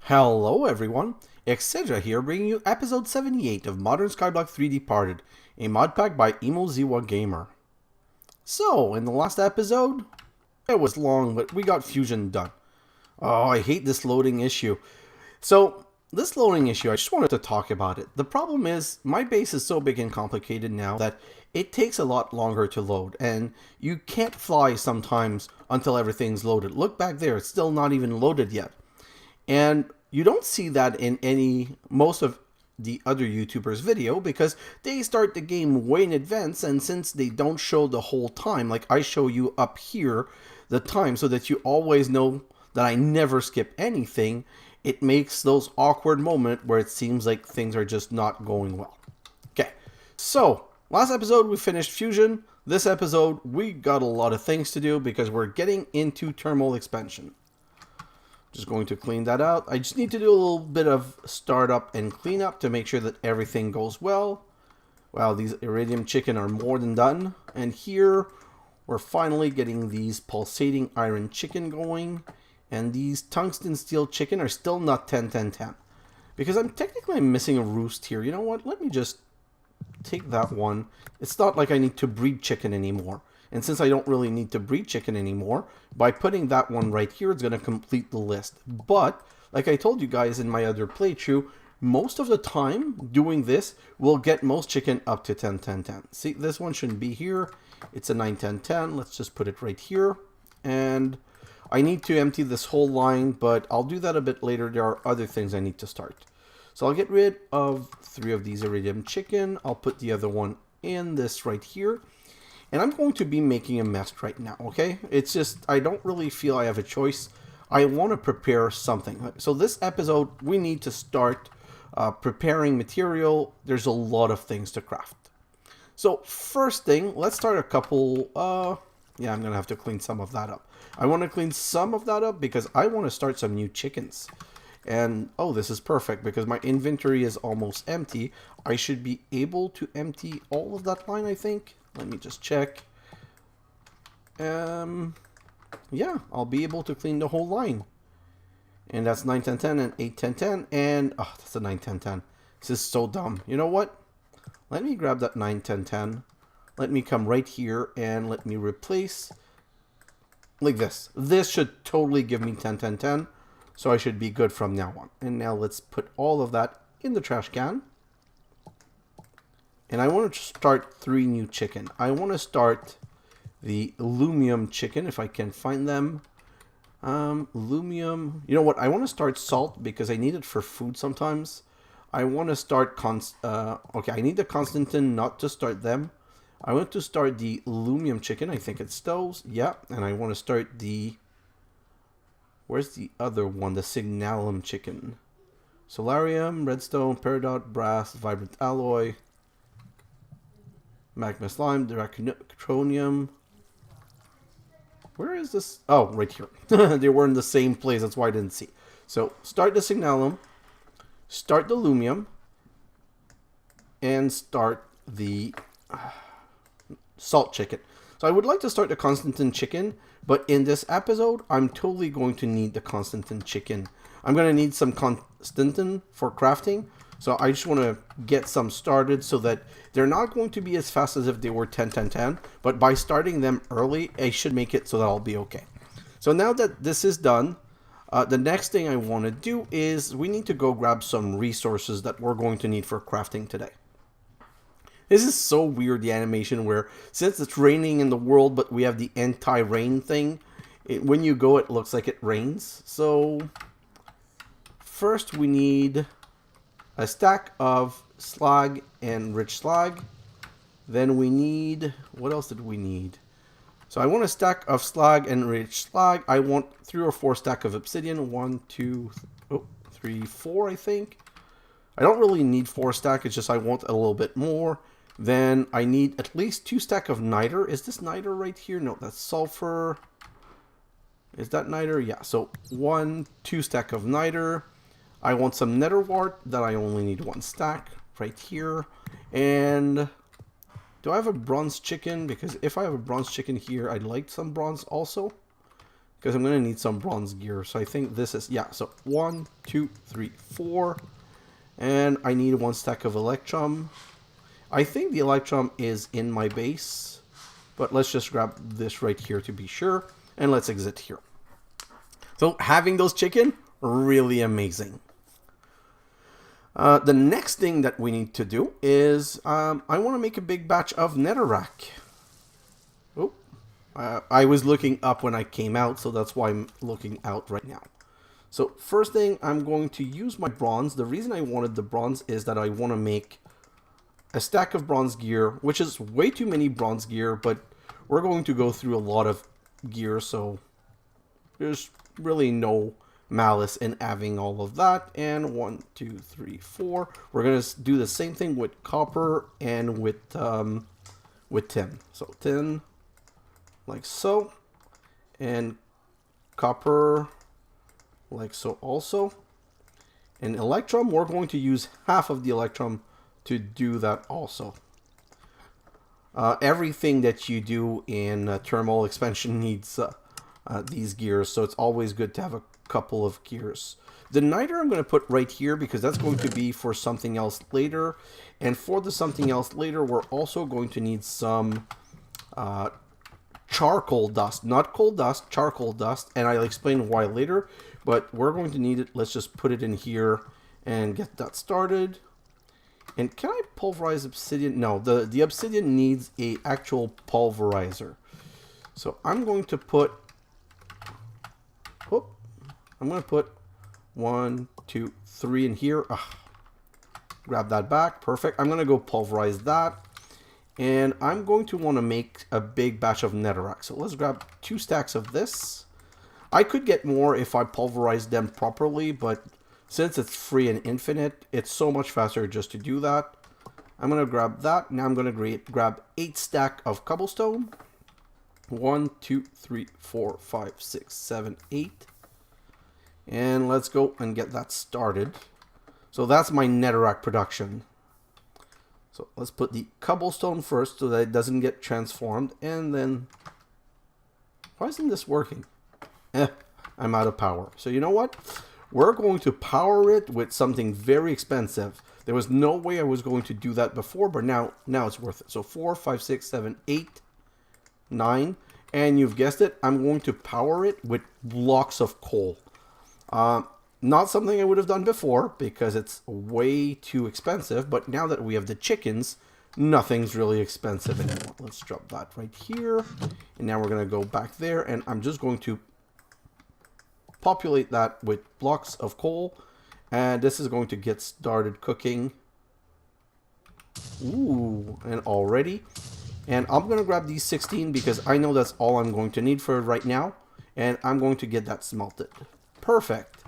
Hello everyone, xHedra here bringing you episode 78 of Modern Skyblock 3D Parted, a mod pack by EmoZiwa Gamer. So, in the last episode, it was long, but we got Fusion done. Oh, I hate this loading issue. So, this loading issue, I just wanted to talk about it. The problem is, my base is so big and complicated now that it takes a lot longer to load, and you can't fly sometimes until everything's loaded. Look back there, it's still not even loaded yet. And you don't see that in most of the other YouTubers' video because they start the game way in advance, and since they don't show the whole time, like I show you up here the time so that you always know that I never skip anything, it makes those awkward moments where it seems like things are just not going well. Okay, so last episode we finished Fusion. This episode we got a lot of things to do because we're getting into thermal expansion. Just going to clean that out. I just need to do a little bit of startup and cleanup to make sure that everything goes well. Wow, these iridium chicken are more than done. And here, we're finally getting these pulsating iron chicken going. And these tungsten steel chicken are still not 10-10-10. Because I'm technically missing a roost here. You know what? Let me just take that one. It's not like I need to breed chicken anymore. And since I don't really need to breed chicken anymore, by putting that one right here, it's going to complete the list. But, like I told you guys in my other playthrough, most of the time doing this will get most chicken up to 10-10-10. See, this one shouldn't be here. It's a 9-10-10. Let's just put it right here. And I need to empty this whole line, but I'll do that a bit later. There are other things I need to start. So I'll get rid of 3 of these iridium chicken. I'll put the other one in this right here. And I'm going to be making a mess right now, okay? It's just, I don't really feel I have a choice. I want to prepare something. So this episode, we need to start preparing material. There's a lot of things to craft. So first thing, let's start a couple, yeah, I'm going to have to clean some of that up. I want to clean some of that up because I want to start some new chickens. And, oh, this is perfect because my inventory is almost empty. I should be able to empty all of that line, I think. Let me just check. Yeah, I'll be able to clean the whole line. And that's 9-10-10 and 8-10-10. And, oh, that's a 9-10-10. This is so dumb. You know what? Let me grab that 9-10-10. Let me come right here and let me replace like this. This should totally give me 10-10-10. So I should be good from now on. And now let's put all of that in the trash can. And I want to start 3 new chicken. I want to start the aluminum chicken if I can find them. Aluminum. You know what? I want to start salt because I need it for food sometimes. I want to start okay, I need the Constantin not to start them. I want to start the aluminum chicken. I think it's those. Yeah. And I want to start the... Where's the other one? The Signalum chicken. Solarium, redstone, peridot, brass, vibrant alloy. Magma slime, draconium. Where is this? Oh, right here. They were in the same place. That's why I didn't see. So, start the signalum, start the aluminum, and start the salt chicken. So, I would like to start the Constantin chicken, but in this episode, I'm totally going to need the Constantin chicken. I'm going to need some Constantin for crafting. So I just want to get some started so that they're not going to be as fast as if they were 10-10-10. But by starting them early, I should make it so that I'll be okay. So now that this is done, the next thing I want to do is we need to go grab some resources that we're going to need for crafting today. This is so weird, the animation where since it's raining in the world, but we have the anti-rain thing, when you go, it looks like it rains. So first we need a stack of slag and rich slag. Then we need... What else did we need? So I want a stack of slag and rich slag. I want 3 or 4 stack of obsidian. 1, 2, 3, 4, I think. I don't really need 4 stack. It's just I want a little bit more. Then I need at least 2 stack of niter. Is this niter right here? No, that's sulfur. Is that niter? Yeah. So 1, 2 stack of niter. I want some netherwart that I only need 1 stack right here. And do I have a bronze chicken? Because if I have a bronze chicken here, I'd like some bronze also. because I'm going to need some bronze gear. So I think this is, yeah, so 1, 2, 3, 4. And I need 1 stack of electrum. I think the electrum is in my base, but let's just grab this right here to be sure. And let's exit here. So having those chicken, really amazing. The next thing that we need to do is I want to make a big batch of netherrack. Oh, I was looking up when I came out, so that's why I'm looking out right now. So first thing, I'm going to use my bronze. The reason I wanted the bronze is that I want to make a stack of bronze gear, which is way too many bronze gear, but we're going to go through a lot of gear, so there's really no malice in having all of that. And 1, 2, 3, 4. We're gonna do the same thing with copper and with tin. So tin, like so, and copper, like so also. And electrum, we're going to use half of the electrum to do that also. Everything that you do in thermal expansion needs these gears, so it's always good to have a couple of gears. The Niter I'm going to put right here because that's going to be for something else later. And for the something else later, we're also going to need some charcoal dust. Not coal dust, charcoal dust. And I'll explain why later. But we're going to need it. Let's just put it in here and get that started. And can I pulverize obsidian? No, the obsidian needs a actual pulverizer. So I'm going to put... Whoop. I'm going to put 1, 2, 3 in here. Grab that back. Perfect. I'm going to go pulverize that. And I'm going to want to make a big batch of netherrack. So let's grab 2 stacks of this. I could get more if I pulverize them properly, but since it's free and infinite, it's so much faster just to do that. I'm going to grab that. Now I'm going to grab 8 stack of cobblestone. 1, 2, 3, 4, 5, 6, 7, 8. And let's go and get that started. So that's my netherrack production. So let's put the cobblestone first so that it doesn't get transformed. And then... Why isn't this working? I'm out of power. So you know what? We're going to power it with something very expensive. There was no way I was going to do that before, but now it's worth it. So 4, 5, 6, 7, 8, 9. And you've guessed it, I'm going to power it with blocks of coal. Not something I would have done before because it's way too expensive, but now that we have the chickens, nothing's really expensive anymore. Let's drop that right here. And now we're going to go back there, and I'm just going to populate that with blocks of coal. And this is going to get started cooking. Ooh, and already. And I'm going to grab these 16 because I know that's all I'm going to need for right now. And I'm going to get that smelted. Perfect.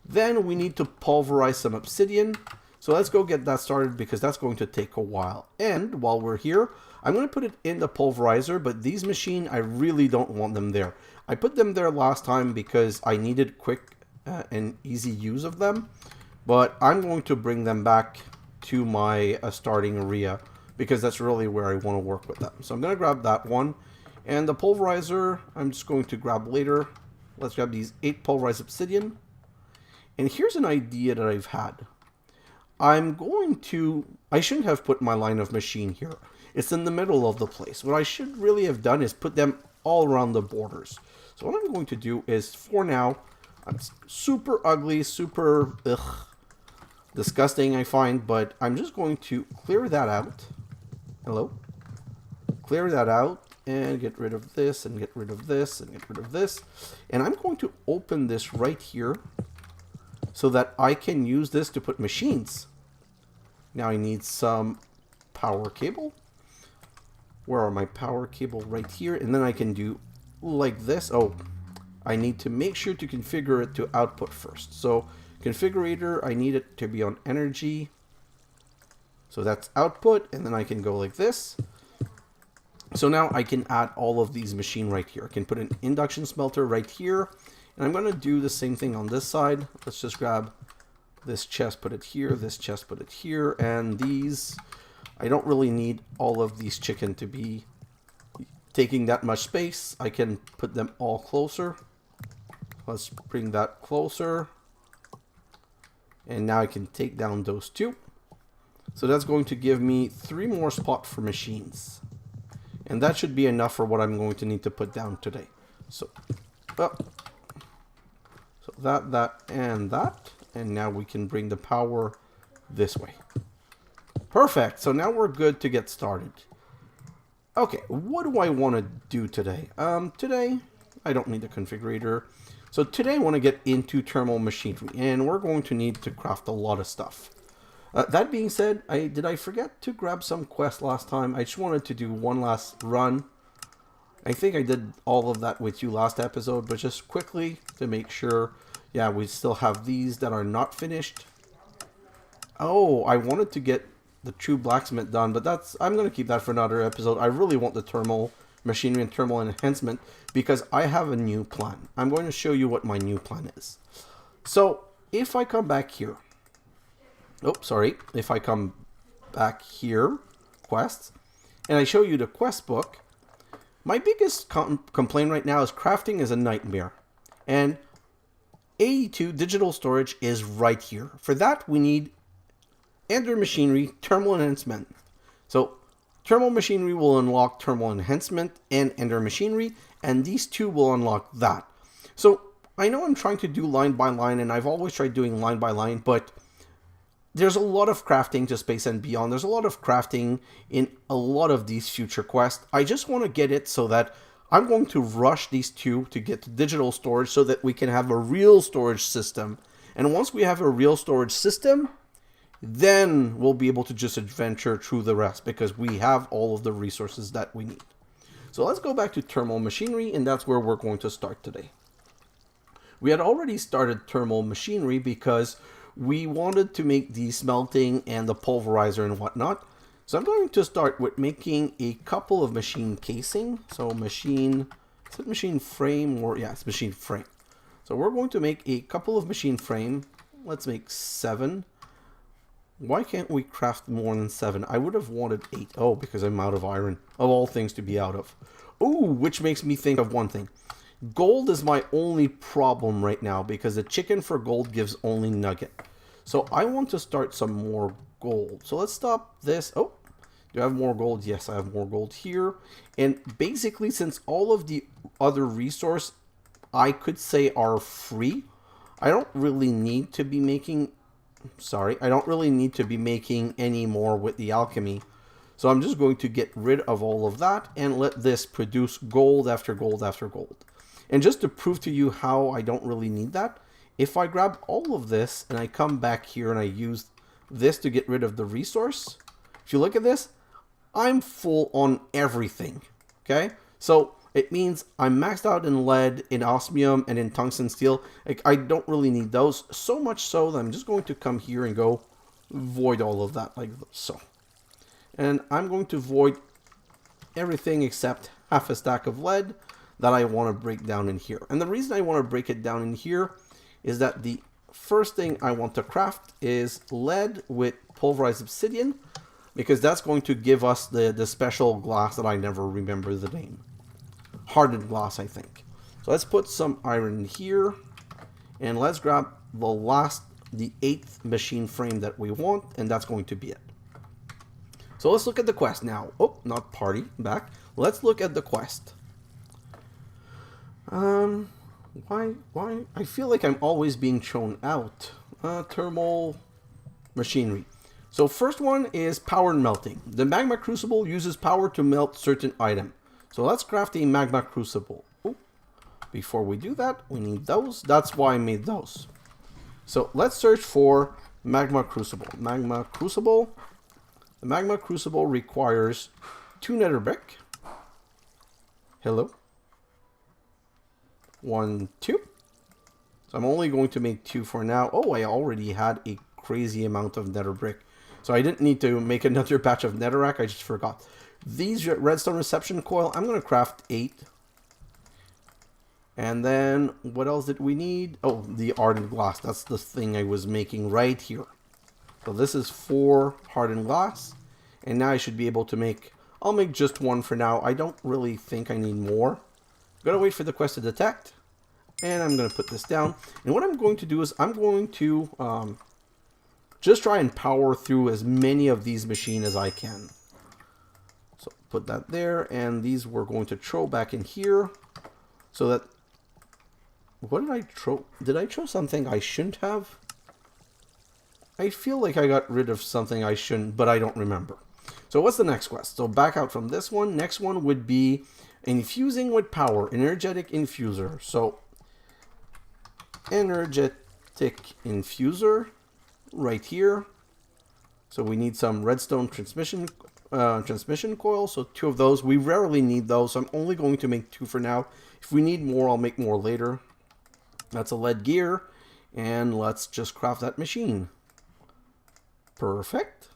Then we need to pulverize some obsidian. So let's go get that started because that's going to take a while. And while we're here, I'm going to put it in the pulverizer. But these machines, I really don't want them there. I put them there last time because I needed quick and easy use of them. But I'm going to bring them back to my starting area because that's really where I want to work with them. So I'm going to grab that one. And the pulverizer, I'm just going to grab later. Let's grab these 8 pulverized obsidian. And here's an idea that I've had. I shouldn't have put my line of machine here. It's in the middle of the place. What I should really have done is put them all around the borders. So what I'm going to do is, for now, it's super ugly, super disgusting, I find, but I'm just going to clear that out. Hello? Clear that out and get rid of this and get rid of this and get rid of this. And I'm going to open this right here so that I can use this to put machines. Now I need some power cable. Where are my power cable? Right here. And then I can do like this. Oh, I need to make sure to configure it to output first. So configurator, I need it to be on energy. So that's output, and then I can go like this. So now I can add all of these machine right here. I can put an induction smelter right here. And I'm going to do the same thing on this side. Let's just grab this chest, put it here, this chest, put it here, and these. I don't really need all of these chicken to be taking that much space. I can put them all closer. let's bring that closer. And now I can take down those two. So that's going to give me 3 more spots for machines. And that should be enough for what I'm going to need to put down today. So, that, and that. And now we can bring the power this way. Perfect. So now we're good to get started. Okay, what do I want to do today? Today, I don't need a configurator. So today I want to get into thermal machinery. And we're going to need to craft a lot of stuff. That being said, did I forget to grab some quests last time? I just wanted to do one last run. I think I did all of that with you last episode, but just quickly to make sure. Yeah, we still have these that are not finished. Oh, I wanted to get the true blacksmith done, but I'm going to keep that for another episode. I really want the thermal machinery and thermal enhancement because I have a new plan. I'm going to show you what my new plan is. So if I come back here, if I come back here, quests, and I show you the quest book, my biggest complaint right now is crafting is a nightmare. And 82 digital storage is right here. For that, we need Ender machinery, thermal enhancement. So thermal machinery will unlock thermal enhancement and Ender machinery, and these two will unlock that. So I know I'm trying to do line by line, and I've always tried doing line by line, but there's a lot of crafting to Space and Beyond. There's a lot of crafting in a lot of these future quests. I just want to get it so that I'm going to rush these two to get to digital storage so that we can have a real storage system. And once we have a real storage system, then we'll be able to just adventure through the rest because we have all of the resources that we need. So let's go back to thermal machinery, and that's where we're going to start today. We had already started thermal machinery because we wanted to make the smelting and the pulverizer and whatnot. So I'm going to start with making a couple of machine casing. So machine, is it machine frame or, yeah, it's machine frame. So we're going to make a couple of machine frame. Let's make 7. Why can't we craft more than 7? I would have wanted 8. Oh, because I'm out of iron. Of all things to be out of. Ooh, which makes me think of one thing. Gold is my only problem right now because the chicken for gold gives only nugget. So I want to start some more gold. So let's stop this. Oh, do I have more gold? Yes, I have more gold here. And basically, since all of the other resources I could say are free, I don't really need to be making... I don't really need to be making any more with the alchemy. So I'm just going to get rid of all of that and let this produce gold after gold after gold. And just to prove to you how I don't really need that, if I grab all of this and I come back here and I use this to get rid of the resource, if you look at this, I'm full on everything. Okay? So it means I'm maxed out in lead, in osmium, and in tungsten steel. Like, I don't really need those. So much so that I'm just going to come here and go void all of that like so. And I'm going to void everything except half a stack of lead that I want to break down in here. And the reason I want to break it down in here is that the first thing I want to craft is lead with pulverized obsidian, because that's going to give us the special glass that I never remember the name. Hardened glass, I think. So let's put some iron here, and let's grab the 8th machine frame that we want, and that's going to be it. So let's look at the quest now. Oh, not party, back. Let's look at the quest. Why? I feel like I'm always being shown out. Thermal machinery. So first one is power melting. The Magma Crucible uses power to melt certain item. So let's craft a Magma Crucible. Ooh. Before we do that, we need those. That's why I made those. So let's search for Magma Crucible. Magma Crucible. The Magma Crucible requires 2 nether brick. Hello. 1, 2. So I'm only going to make 2 for now. Oh, I already had a crazy amount of nether brick. So I didn't need to make another batch of netherrack. I just forgot. These redstone reception coil, I'm going to craft 8. And then what else did we need? Oh, the hardened glass. That's the thing I was making right here. So this is 4 hardened glass. And now I should be able to make... I'll make just 1 for now. I don't really think I need more. I'm going to wait for the quest to detect. And I'm going to put this down. And what I'm going to do is I'm going to just try and power through as many of these machines as I can. So put that there. And these we're going to throw back in here. So that... What did I throw? Did I throw something I shouldn't have? I feel like I got rid of something I shouldn't, but I don't remember. So what's the next quest? So back out from this one. Next one would be infusing with power. Energetic infuser. So energetic infuser right here. So we need some redstone transmission coil. So 2 of those. We rarely need those. So I'm only going to make 2 for now. If we need more, I'll make more later. That's a lead gear. And let's just craft that machine. Perfect.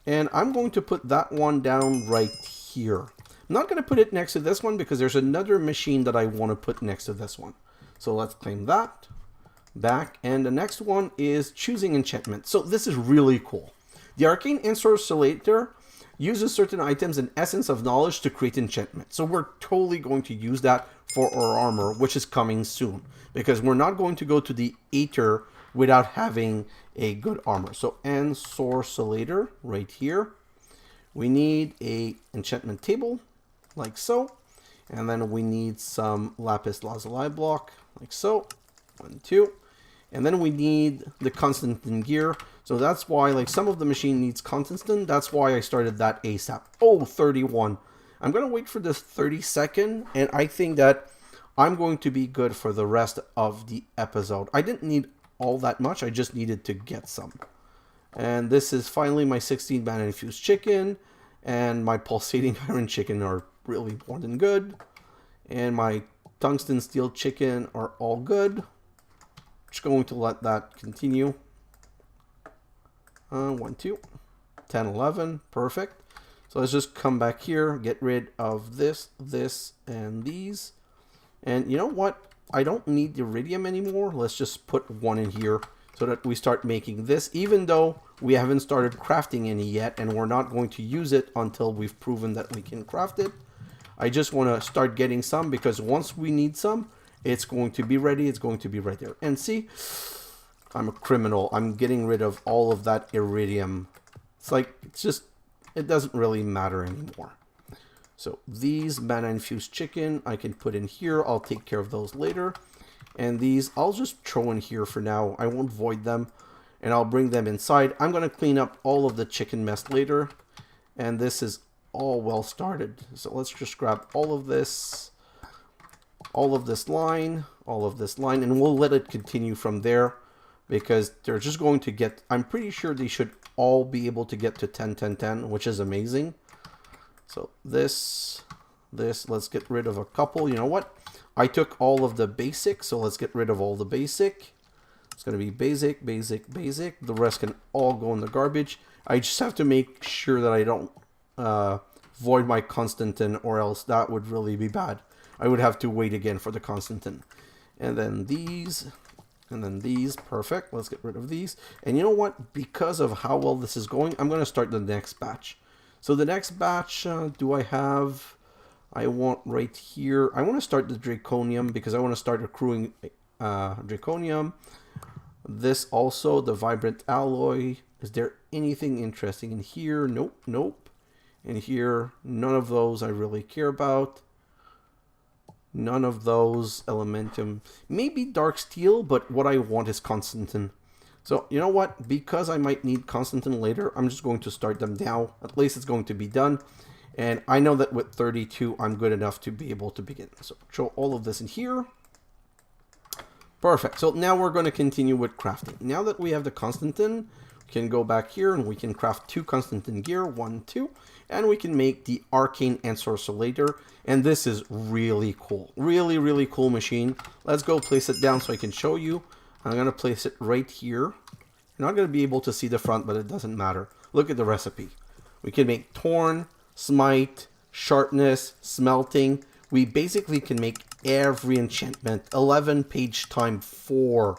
And I'm going to put that one down right here. I'm not going to put it next to this one because there's another machine that I want to put next to this one. So let's claim that back. And the next one is choosing enchantment. So this is really cool. The arcane ensorcelator uses certain items and essence of knowledge to create enchantment. So we're totally going to use that for our armor, which is coming soon. Because we're not going to go to the Aether without having a good armor. So ensorcelator right here. We need a enchantment table like so. And then we need some lapis lazuli block like so. 1, 2. And then we need the Constantin gear. So that's why, like, some of the machine needs Constantin. That's why I started that ASAP. Oh, 31. I'm going to wait for this 30-second. And I think that I'm going to be good for the rest of the episode. I didn't need all that much. I just needed to get some. And this is finally my 16 mana infused chicken. And my pulsating iron chicken are really more than good. And my tungsten steel chicken are all good. Just going to let that continue. 1, 2, 10, 11. Perfect. So let's just come back here, get rid of this, and these. And you know what? I don't need the iridium anymore. Let's just put 1 in here so that we start making this, even though we haven't started crafting any yet, and we're not going to use it until we've proven that we can craft it. I just want to start getting some, because once we need some, it's going to be ready. It's going to be right there. And see, I'm a criminal. I'm getting rid of all of that iridium. It's like, it's just, it doesn't really matter anymore. So these mana infused chicken I can put in here. I'll take care of those later. And these I'll just throw in here for now. I won't void them. And I'll bring them inside. I'm going to clean up all of the chicken mess later. And this is all well started. So let's just grab all of this line, and we'll let it continue from there, because they're just going to get, I'm pretty sure they should all be able to get to 10, 10, 10, which is amazing. So this, let's get rid of a couple. You know what? I took all of the basic, so let's get rid of all the basic. It's going to be basic, basic, basic. The rest can all go in the garbage. I just have to make sure that I don't void my Constantin, or else that would really be bad. I would have to wait again for the Constantin. And then these, and then these. Perfect. Let's get rid of these. And you know what? Because of how well this is going, I'm going to start the next batch. So the next batch, do I have... I want right here... I want to start the Draconium, because I want to start accruing Draconium. This also, the Vibrant Alloy. Is there anything interesting in here? Nope, nope. In here, none of those I really care about. None of those. Elementum. Maybe Dark Steel, but what I want is Constantin. So, you know what? Because I might need Constantin later, I'm just going to start them now. At least it's going to be done. And I know that with 32, I'm good enough to be able to begin. So, throw all of this in here. Perfect. So, now we're going to continue with crafting. Now that we have the Constantin, we can go back here and we can craft 2 Constantin gear. 1, 2. And we can make the Arcane Ensorcelator. And this is really cool. Really, really cool machine. Let's go place it down so I can show you. I'm going to place it right here. You're not going to be able to see the front, but it doesn't matter. Look at the recipe. We can make Torn, Smite, Sharpness, Smelting. We basically can make every enchantment. 11 page time 4.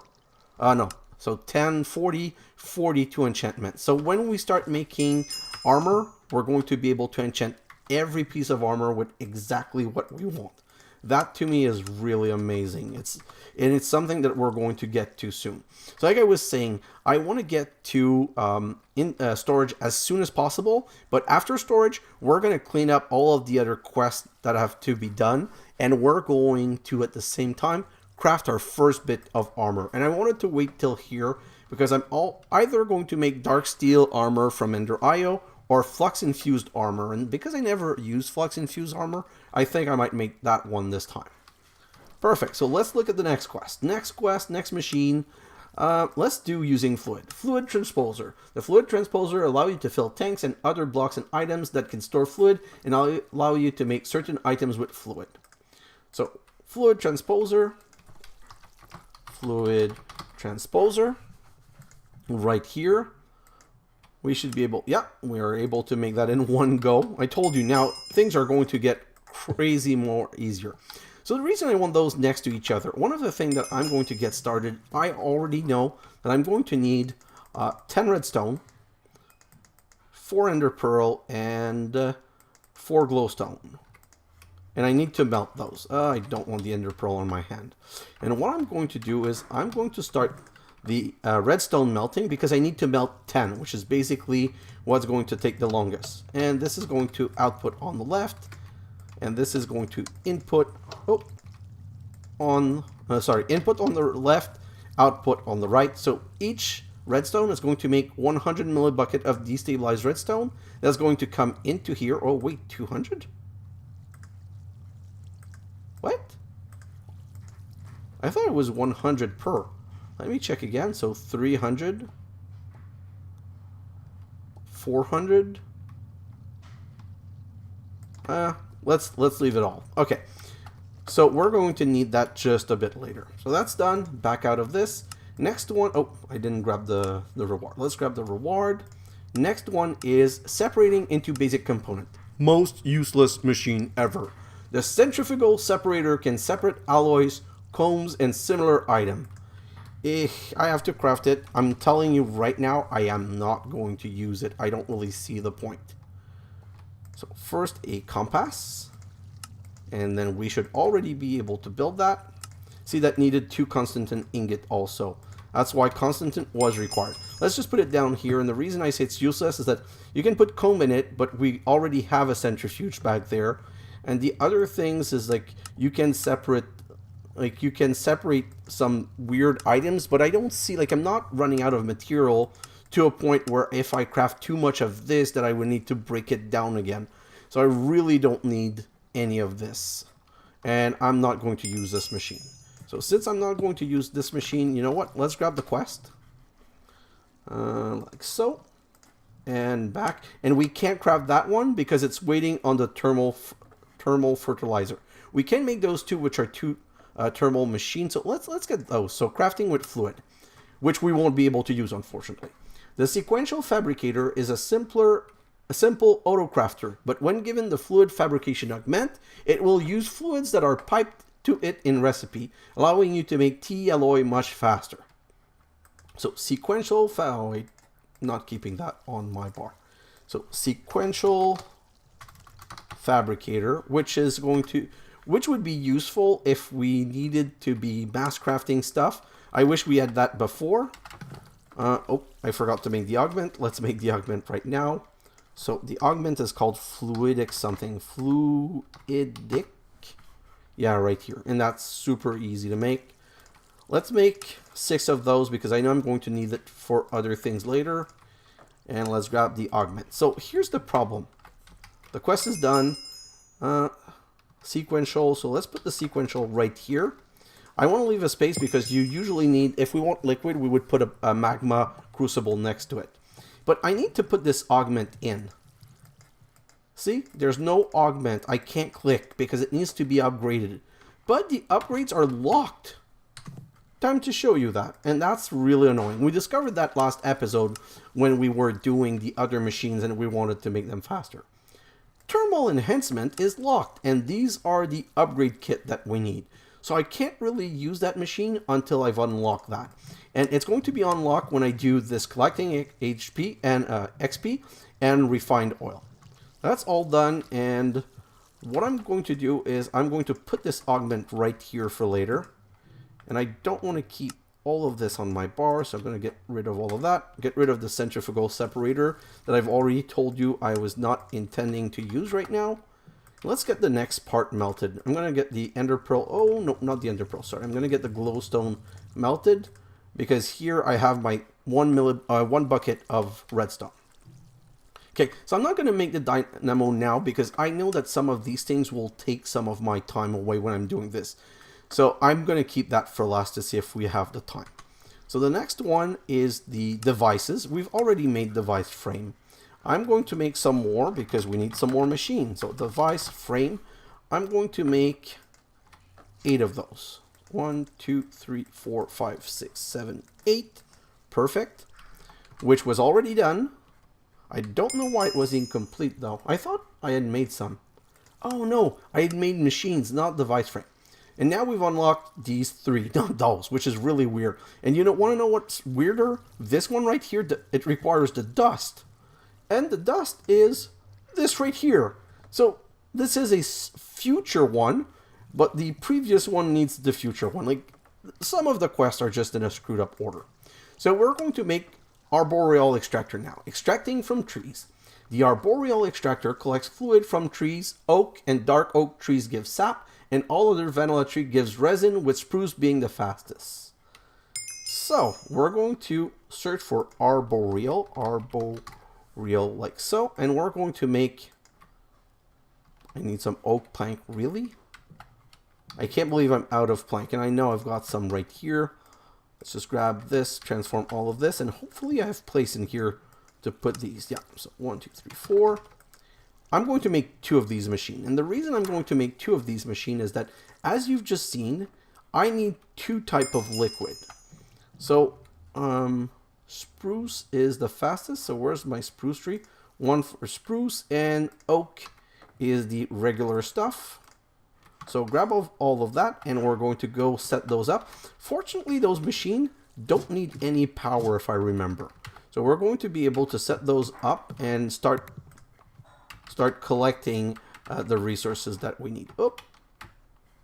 No. So 10, 40, 42 enchantments. So when we start making armor, we're going to be able to enchant every piece of armor with exactly what we want. That to me is really amazing. It's something that we're going to get to soon. So like I was saying, I want to get to storage as soon as possible, but after storage, we're going to clean up all of the other quests that have to be done, and we're going to, at the same time, craft our first bit of armor. And I wanted to wait till here, because I'm either going to make dark steel armor from Ender IO, or flux infused armor, and because I never use flux infused armor, I think I might make that one this time. Perfect. So let's look at the next quest. Next machine. Let's do using fluid. Fluid Transposer. The Fluid Transposer allows you to fill tanks and other blocks and items that can store fluid, and allow you to make certain items with fluid. So Fluid Transposer. Fluid Transposer. Right here. We should be able, yeah, we are able to make that in one go. I told you, now things are going to get crazy more easier. So the reason I want those next to each other, one of the things that I'm going to get started, I already know that I'm going to need 10 redstone, 4 ender pearl, and 4 glowstone. And I need to melt those. I don't want the ender pearl on my hand. And what I'm going to do is I'm going to start the redstone melting, because I need to melt 10, which is basically what's going to take the longest. And this is going to output on the left, and this is going to input input on the left, output on the right. So each redstone is going to make 100 millibucket of destabilized redstone. That's going to come into here. Oh wait, 200? What? I thought it was 100 per. Let me check again. So 300, 400. Let's leave it all. Okay. So we're going to need that just a bit later. So that's done. Back out of this. Next one. Oh, I didn't grab the reward. Let's grab the reward. Next one is separating into basic component. Most useless machine ever. The centrifugal separator can separate alloys, combs, and similar item. I have to craft it. I'm telling you right now, I am not going to use it. I don't really see the point. So first a compass, and then we should already be able to build that. See, that needed 2 constantan ingot also. That's why constantan was required. Let's just put it down here, and the reason I say it's useless is that you can put comb in it, but we already have a centrifuge back there. And the other things is like you can separate some weird items, but I don't see, like, I'm not running out of material to a point where if I craft too much of this that I would need to break it down again. So I really don't need any of this, and I'm not going to use this machine. So since I'm not going to use this machine, you know what, let's grab the quest like so, and back. And we can't craft that one because it's waiting on the thermal fertilizer. We can make those two, which are 2 thermal machines. So let's get those. So crafting with fluid, which we won't be able to use, unfortunately. The Sequential Fabricator is a simple auto crafter, but when given the fluid fabrication augment, it will use fluids that are piped to it in recipe, allowing you to make tea alloy much faster. So Sequential not keeping that on my bar. So Sequential Fabricator, which would be useful if we needed to be mass crafting stuff. I wish we had that before. Oh, I forgot to make the augment. Let's make the augment right now. So the augment is called fluidic something. Fluidic. Yeah, right here. And that's super easy to make. Let's make 6 of those because I know I'm going to need it for other things later. And let's grab the augment. So here's the problem. The quest is done. Sequential. So let's put the sequential right here. I want to leave a space because you usually need, if we want liquid, we would put a Magma Crucible next to it. But I need to put this augment in. See, there's no augment. I can't click because it needs to be upgraded. But the upgrades are locked. Time to show you that. And that's really annoying. We discovered that last episode when we were doing the other machines and we wanted to make them faster. Thermal enhancement is locked, and these are the upgrade kit that we need. So I can't really use that machine until I've unlocked that. And it's going to be unlocked when I do this collecting HP and XP and refined oil. That's all done, and what I'm going to do is I'm going to put this augment right here for later. And I don't want to keep all of this on my bar, so I'm going to get rid of all of that. Get rid of the centrifugal separator that I've already told you I was not intending to use right now. Let's get the next part melted. I'm going to get the ender pearl. Oh, no, not the ender pearl. Sorry. I'm going to get the glowstone melted because here I have my one bucket of redstone. Okay, so I'm not going to make the dynamo now because I know that some of these things will take some of my time away when I'm doing this. So I'm going to keep that for last to see if we have the time. So the next one is the devices. We've already made the Vise Frame. I'm going to make some more because we need some more machines. So the Vise Frame, I'm going to make 8 of those. 1, 2, 3, 4, 5, 6, 7, 8. Perfect. Which was already done. I don't know why it was incomplete though. I thought I had made some. Oh no, I had made machines, not the Vise Frame. And now we've unlocked these 3, not those, which is really weird. And you want to know what's weirder? This one right here, it requires the dust. And the dust is this right here. So this is a future one, but the previous one needs the future one. Like, some of the quests are just in a screwed up order. So we're going to make Arboreal Extractor now. Extracting from trees. The Arboreal Extractor collects fluid from trees. Oak and dark oak trees give sap, and all other vanilla tree gives resin, with spruce being the fastest. So we're going to search for Arboreal like so, and we're going to make, I need some oak plank. Really? I can't believe I'm out of plank, and I know I've got some right here. Let's just grab this, transform all of this, and hopefully I have place in here to put these. Yeah, so 1, 2, 3, 4. I'm going to make 2 of these machines. And the reason I'm going to make 2 of these machines is that, as you've just seen, I need 2 type of liquid. So, spruce is the fastest. So where's my spruce tree? 1 for spruce, and oak is the regular stuff. So grab all of that, and we're going to go set those up. Fortunately, those machines don't need any power, if I remember. So we're going to be able to set those up and start collecting the resources that we need. Oh,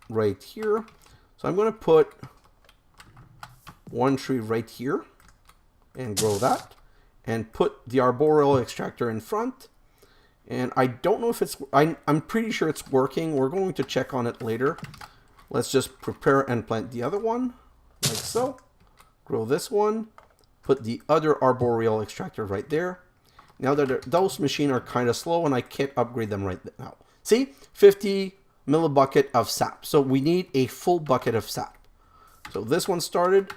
right here. So I'm going to put 1 tree right here and grow that, and put the Arboreal Extractor in front. And I don't know if it's, I'm pretty sure it's working. We're going to check on it later. Let's just prepare and plant the other one, like so. Grow this one. Put the other Arboreal Extractor right there. Now that those machines are kind of slow and I can't upgrade them right now. See? 50 millibucket of sap. So we need a full bucket of sap. So this one started.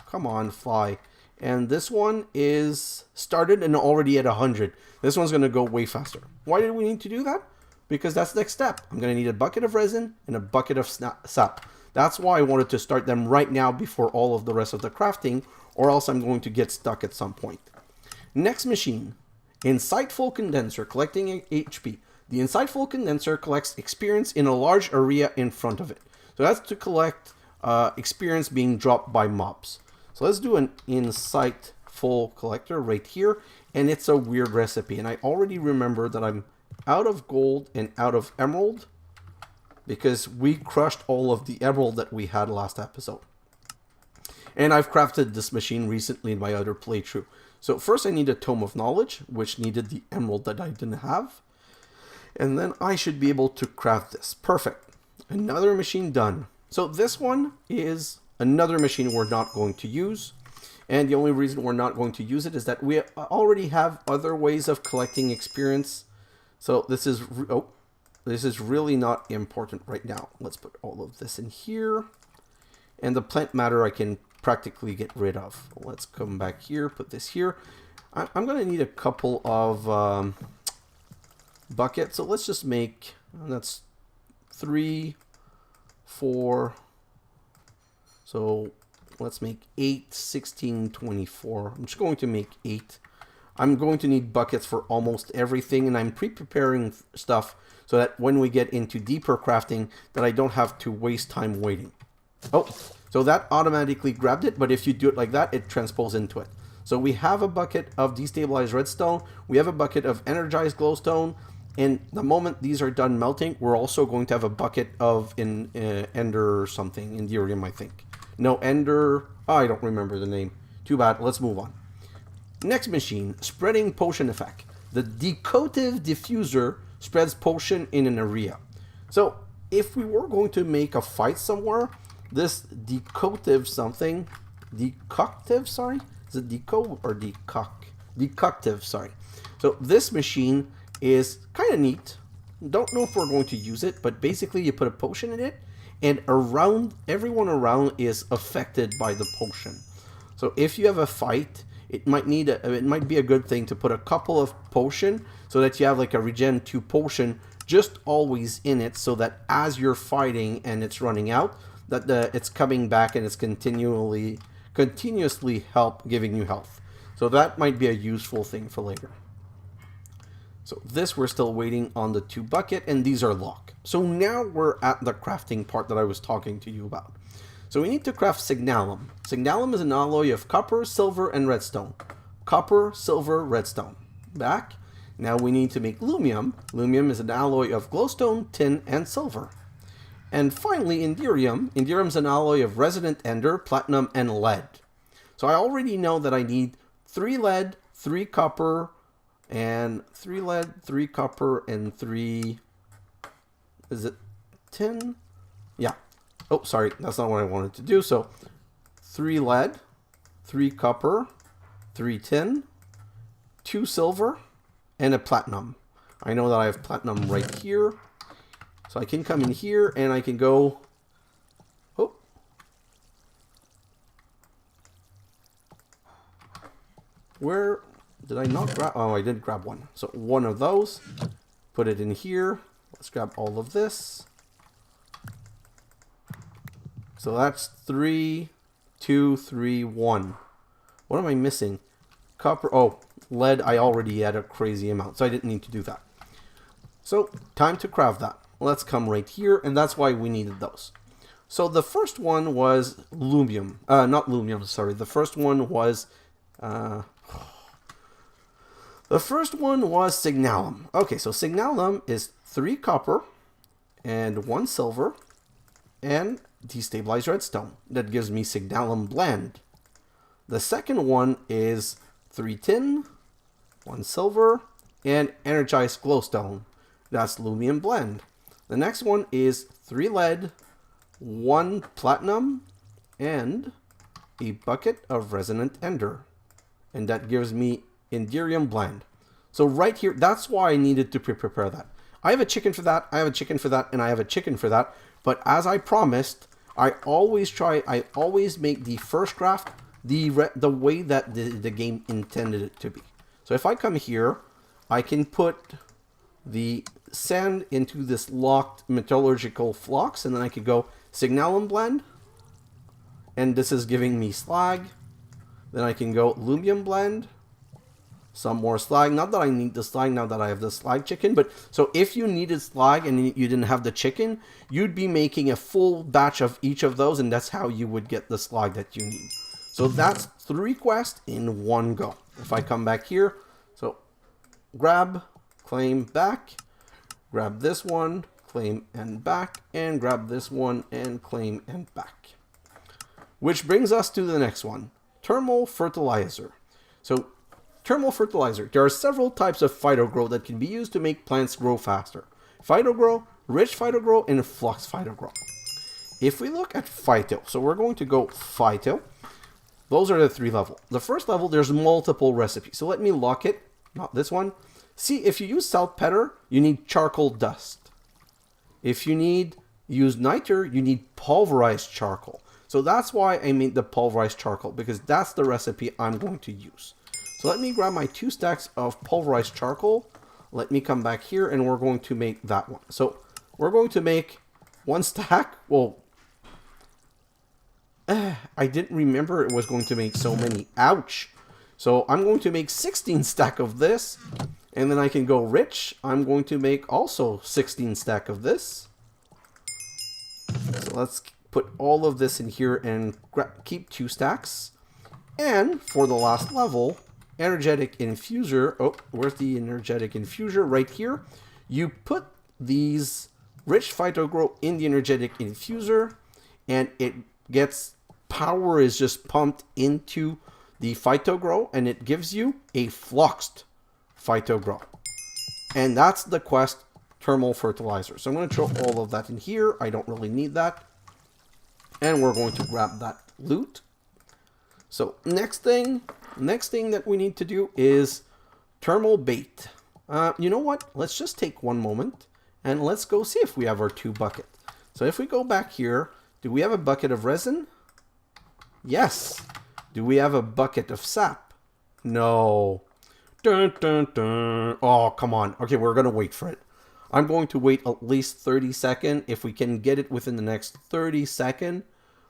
Come on, fly. And this one is started and already at 100. This one's going to go way faster. Why did we need to do that? Because that's the next step. I'm going to need a bucket of resin and a bucket of sap. That's why I wanted to start them right now before all of the rest of the crafting, or else I'm going to get stuck at some point. Next machine. Insightful Condenser, collecting HP. The Insightful Condenser collects experience in a large area in front of it. So that's to collect experience being dropped by mobs. So let's do an Insightful Collector right here. And it's a weird recipe. And I already remember that I'm out of gold and out of emerald, because we crushed all of the emerald that we had last episode. And I've crafted this machine recently in my other playthrough. So first I need a Tome of Knowledge, which needed the emerald that I didn't have. And then I should be able to craft this. Perfect. Another machine done. So this one is another machine we're not going to use. And the only reason we're not going to use it is that we already have other ways of collecting experience. So this is really not important right now. Let's put all of this in here. And the plant matter I can practically get rid of. Let's come back here, put this here. I'm going to need a couple of buckets. So let's just make, that's 3, 4. So let's make 8, 16, 24. I'm just going to make 8. I'm going to need buckets for almost everything, and I'm pre-preparing stuff so that when we get into deeper crafting, that I don't have to waste time waiting. Oh, so that automatically grabbed it, but if you do it like that, it transposes into it. So we have a bucket of destabilized redstone, we have a bucket of energized glowstone, And the moment these are done melting, we're also going to have a bucket of ender or something, Enderium, I think. No, ender, oh, I don't remember the name. Too bad, let's move on. Next machine, spreading potion effect. The decorative diffuser spreads potion in an area. So if we were going to make a fight somewhere, this decorative something, decoctive, sorry? Is it deco or decock? Decoctive, sorry. So this machine is kind of neat. Don't know if we're going to use it, but basically you put a potion in it, and everyone around is affected by the potion. So if you have a fight, it might be a good thing to put a couple of potion so that you have like a regen 2 potion just always in it, so that as you're fighting and it's running out, that it's coming back and it's continuously giving you health. So that might be a useful thing for later. So this, we're still waiting on the 2 bucket, and these are locked. So now we're at the crafting part that I was talking to you about. So we need to craft Signalum. Signalum is an alloy of copper, silver, and redstone. Copper, silver, redstone. Back. Now we need to make Lumium. Lumium is an alloy of glowstone, tin, and silver. And finally, Enderium. Enderium is an alloy of resonant ender, platinum, and lead. So I already know that I need 3 lead, 3 copper, and 3 lead, 3 copper, and 3... Is it tin? Yeah. Oh, sorry, that's not what I wanted to do. So 3 lead, 3 copper, 3 tin, 2 silver, and a platinum. I know that I have platinum right here. So I can come in here and I can go... Oh. Where did I not grab? Oh, I did grab one. So one of those. Put it in here. Let's grab all of this. So that's 3, 2, 3, 1. What am I missing? Copper. Oh, lead. I already had a crazy amount, so I didn't need to do that. So time to craft that. Let's come right here, and that's why we needed those. So the first one was Lumium. Not Lumium, sorry. The first one was... the first one was Signalum. Okay, so Signalum is 3 copper and 1 silver and destabilized redstone. That gives me Signalum blend. The second one is 3 tin, 1 silver, and energized glowstone. That's Lumium blend. The next one is 3 lead, 1 platinum, and a bucket of resonant ender. And that gives me Enderium blend. So right here, that's why I needed to prepare that. I have a chicken for that, I have a chicken for that, and I have a chicken for that. But as I promised, I always make the first craft the way that the game intended it to be. So if I come here, I can put the sand into this locked metallurgical flux, and then I could go Signalum blend, and this is giving me slag. Then I can go Lumium blend, some more slag. Not that I need the slag now that I have the slag chicken, but so if you needed slag and you didn't have the chicken, you'd be making a full batch of each of those, and that's how you would get the slag that you need. So that's 3 quests in one go. If I come back here, so grab, claim, back, grab this one, claim, and back, and grab this one, and claim, and back. Which brings us to the next one, Thermal Fertilizer. So Thermal Fertilizer. There are several types of phytogrow that can be used to make plants grow faster. Phytogrow, rich phytogrow, and flux phytogrow. If we look at phyto, so we're going to go phyto. Those are the 3 levels. The first level, there's multiple recipes. So let me lock it, not this one. See, if you use saltpeter, you need charcoal dust. If you use niter, you need pulverized charcoal. So that's why I made the pulverized charcoal, because that's the recipe I'm going to use. So let me grab my 2 stacks of pulverized charcoal. Let me come back here, and we're going to make that one. So we're going to make 1 stack. Well, I didn't remember it was going to make so many. Ouch. So I'm going to make 16 stack of this, and then I can go rich. I'm going to make also 16 stack of this. So let's put all of this in here and keep 2 stacks. And for the last level, energetic infuser. Oh, where's the energetic infuser? Right here. You put these rich phytogrow in the energetic infuser, and it gets power is just pumped into the phytogrow, and it gives you a fluxed phytogrow. And that's the quest thermal fertilizer. So I'm going to throw all of that in here. I don't really need that. And we're going to grab that loot. So next thing that we need to do is thermal bait. You know what? Let's just take one moment and let's go see if we have our 2 buckets. So if we go back here, do we have a bucket of resin? Yes. Do we have a bucket of sap? No. Dun, dun, dun. Oh, come on. Okay, we're going to wait for it. I'm going to wait at least 30 seconds if we can get it within the next 30 seconds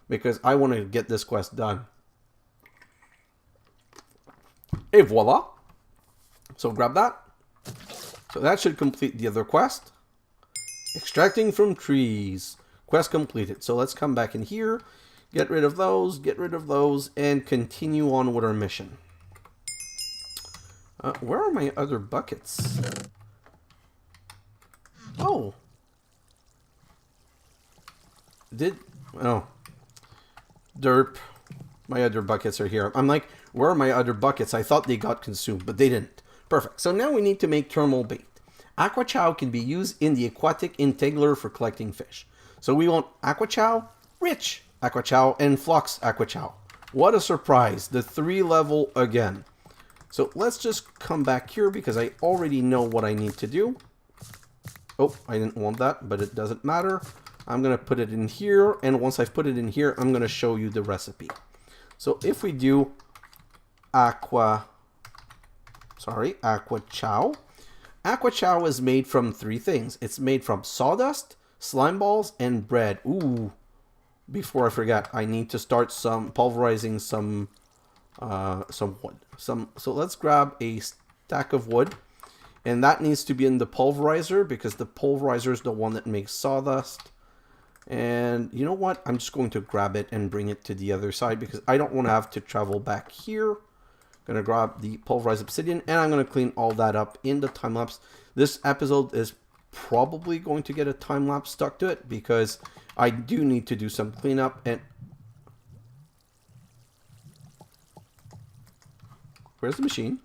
because I want to get this quest done. Et voila. So grab that. So that should complete the other quest. Extracting from trees. Quest completed. So let's come back in here. Get rid of those, and continue on with our mission. Where are my other buckets? Oh. Oh. Derp. My other buckets are here. I'm like, where are my other buckets? I thought they got consumed, but they didn't. Perfect. So now we need to make thermal bait. Aqua chow can be used in the aquatic integler for collecting fish. So we want aqua chow, rich aqua chow, and flux aqua chow. What a surprise. The 3 level again. So let's just come back here because I already know what I need to do. Oh, I didn't want that, but it doesn't matter. I'm going to put it in here, and once I've put it in here, I'm going to show you the recipe. So if we do aqua chow. Aqua chow is made from 3 things. It's made from sawdust, slime balls, and bread. Ooh. Before I forget, I need to start pulverizing some wood. So let's grab a stack of wood, and that needs to be in the pulverizer because the pulverizer is the one that makes sawdust. And you know what? I'm just going to grab it and bring it to the other side because I don't want to have to travel back here. I'm going to grab the pulverized obsidian, and I'm going to clean all that up in the time lapse. This episode is probably going to get a time lapse stuck to it because I do need to do some cleanup. And where's the machine?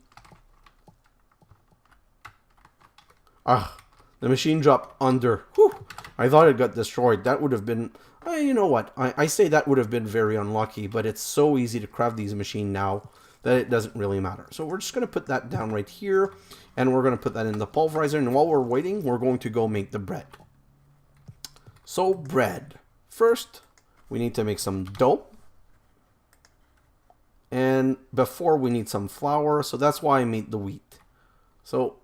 Ah, the machine dropped under. Whew. I thought it got destroyed. That would have been, you know what? I say that would have been very unlucky, but it's so easy to craft these machines now that it doesn't really matter. So we're just going to put that down right here, and we're going to put that in the pulverizer. And while we're waiting, we're going to go make the bread. So bread. First, we need to make some dough. And before we need some flour, so that's why I made the wheat. So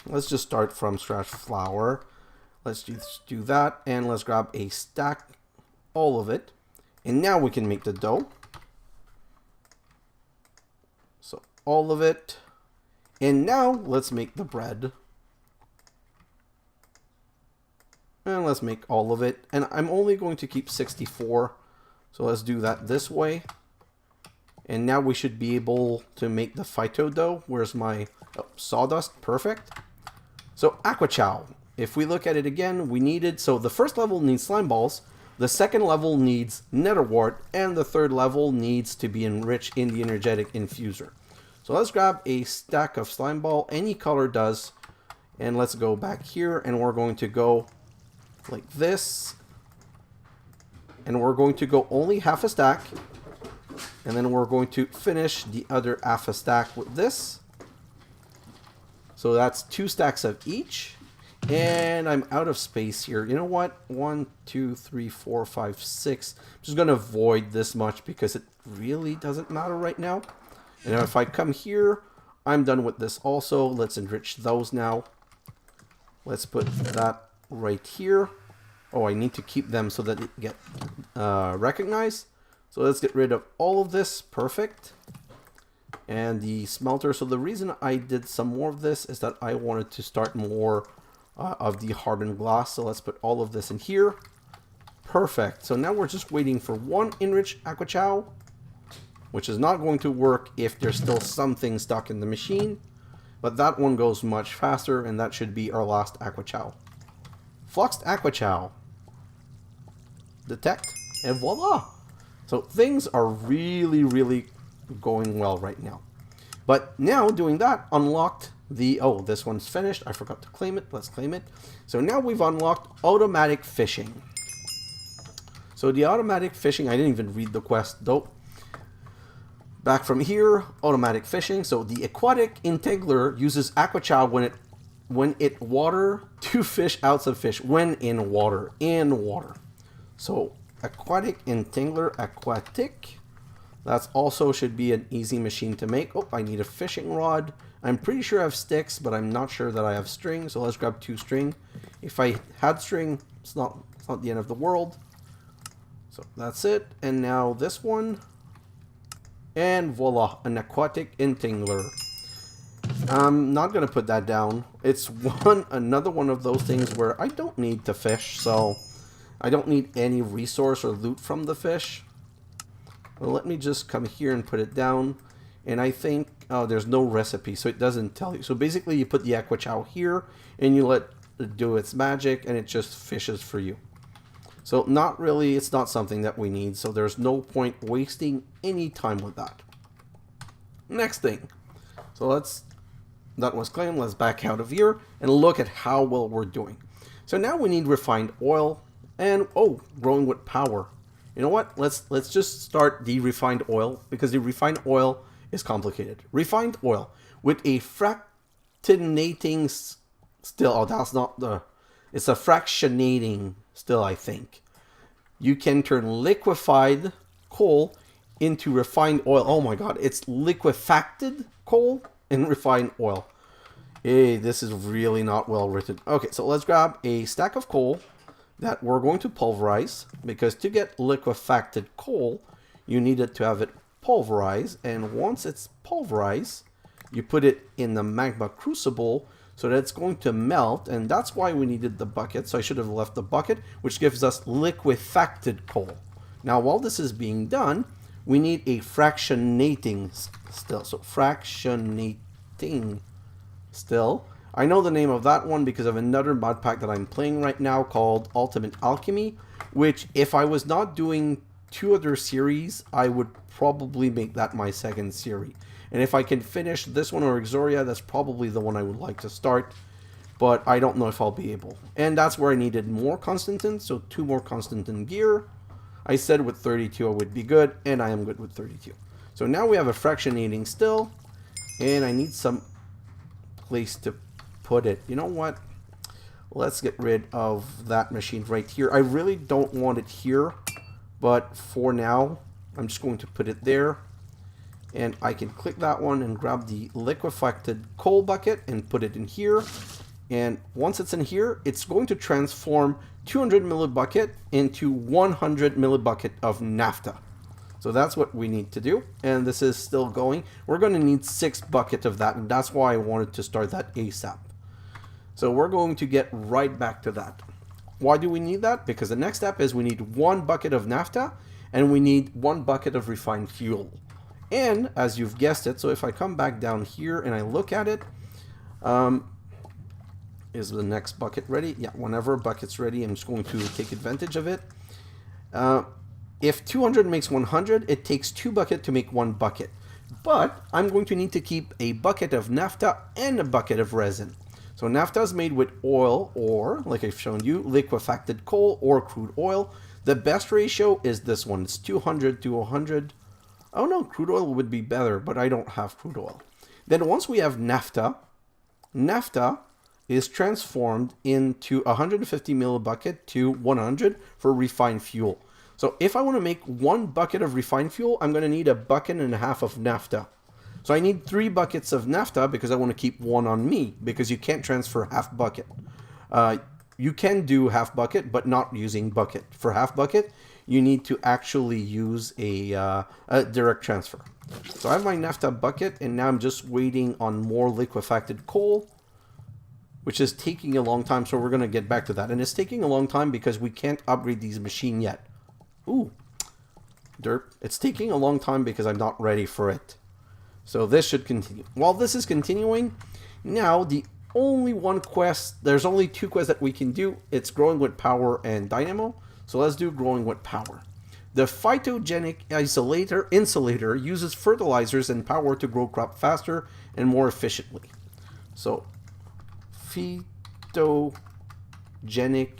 let's just start from scratch flour. Let's just do that, and let's grab a stack, all of it. And now we can make the dough. So all of it. And now let's make the bread. And let's make all of it. And I'm only going to keep 64. So let's do that this way. And now we should be able to make the phyto dough. Where's my sawdust? Perfect. So aqua chow. If we look at it again, we needed, so the first level needs slime balls, the second level needs netherwart, and the third level needs to be enriched in the energetic infuser. So let's grab a stack of slime ball, any color does, and let's go back here, and we're going to go like this, and we're going to go only half a stack, and then we're going to finish the other half a stack with this. So that's 2 stacks of each. And I'm out of space here. You know what? 1, 2, 3, 4, 5, 6. I'm just going to avoid this much because it really doesn't matter right now. And if I come here, I'm done with this also. Let's enrich those now. Let's put that right here. Oh, I need to keep them so that it get recognized. So let's get rid of all of this. Perfect. And the smelter. So the reason I did some more of this is that I wanted to start more of the hardened glass. So let's put all of this in here. Perfect. So now we're just waiting for 1 enriched aqua chow, which is not going to work if there's still something stuck in the machine. but that one goes much faster, and that should be our last Aqua Chow. Fluxed Aqua Chow. Detect, and voila! So things are really, really going well right now. But now doing that unlocked the, oh, this one's finished. I forgot to claim it. Let's claim it. So now we've unlocked automatic fishing. So the automatic fishing, I didn't even read the quest though. Back from here, automatic fishing. So the aquatic entangler uses Aqua Chow when it water to fish outside fish when in water. So aquatic entangler, aquatic. That's also should be an easy machine to make. Oh, I need a fishing rod. I'm pretty sure I have sticks, but I'm not sure that I have string. So let's grab 2 string. If I had string, it's not the end of the world. So that's it. And now this one. And voila, an aquatic entangler. I'm not going to put that down. It's another one of those things where I don't need to fish. So I don't need any resource or loot from the fish. Well, let me just come here and put it down. And I think there's no recipe, so it doesn't tell you. So basically you put the Aqua Chow here and you let it do its magic and it just fishes for you. So not really, it's not something that we need. So there's no point wasting any time with that. Next thing. So that was claimed. Let's back out of here and look at how well we're doing. So now we need refined oil and, oh, growing with power. You know what? Let's just start the refined oil because the refined oil is complicated. Refined oil with a fractionating still. Oh, that's not the. It's a fractionating still, I think. You can turn liquefied coal into refined oil. Oh my God! It's liquefacted coal and refined oil. Hey, this is really not well written. Okay, so let's grab a stack of coal that we're going to pulverize, because to get liquefacted coal you needed to have it pulverized, and once it's pulverized you put it in the Magma Crucible so that it's going to melt, and that's why we needed the bucket. So I should have left the bucket, which gives us liquefacted coal. Now while this is being done, we need a fractionating still. So fractionating still. I know the name of that one because of another mod pack that I'm playing right now called Ultimate Alchemy, which if I was not doing 2 other series, I would probably make that my second series. And if I can finish this one or Exoria, that's probably the one I would like to start, but I don't know if I'll be able. And that's where I needed more Constantin, so 2 more Constantin gear. I said with 32 I would be good, and I am good with 32. So now we have a fractionating still, and I need some place to put it. You know what? Let's get rid of that machine right here. I really don't want it here, but for now, I'm just going to put it there. And I can click that one and grab the liquefacted coal bucket and put it in here. And once it's in here, it's going to transform 200 millibucket into 100 millibucket of naphtha. So that's what we need to do. And this is still going. We're going to need 6 buckets of that. And that's why I wanted to start that ASAP. So we're going to get right back to that. Why do we need that? Because the next step is we need 1 bucket of naphtha and we need 1 bucket of refined fuel. And as you've guessed it, so if I come back down here and I look at it, is the next bucket ready? Yeah, whenever a bucket's ready, I'm just going to take advantage of it. If 200 makes 100, it takes 2 buckets to make 1 bucket. But I'm going to need to keep a bucket of naphtha and a bucket of resin. So naphtha is made with oil or, like I've shown you, liquefacted coal or crude oil. The best ratio is this one. It's 200 to 100. Oh no, crude oil would be better, but I don't have crude oil. Then once we have naphtha, naphtha is transformed into 150 millibucket to 100 for refined fuel. So if I want to make 1 bucket of refined fuel, I'm going to need a bucket and a half of naphtha. So I need 3 buckets of naphtha because I want to keep 1 on me, because you can't transfer half bucket. You can do half bucket, but not using bucket. For half bucket, you need to actually use a direct transfer. So I have my naphtha bucket, and now I'm just waiting on more liquefacted coal, which is taking a long time, so we're going to get back to that. And it's taking a long time because we can't upgrade these machine yet. Ooh, derp. It's taking a long time because I'm not ready for it. So this should continue. While this is continuing, Now, the only one quest, there's only two quests that we can do. It's growing with power and dynamo. So let's do growing with power. The phytogenic insulator uses fertilizers and power to grow crop faster and more efficiently. So phytogenic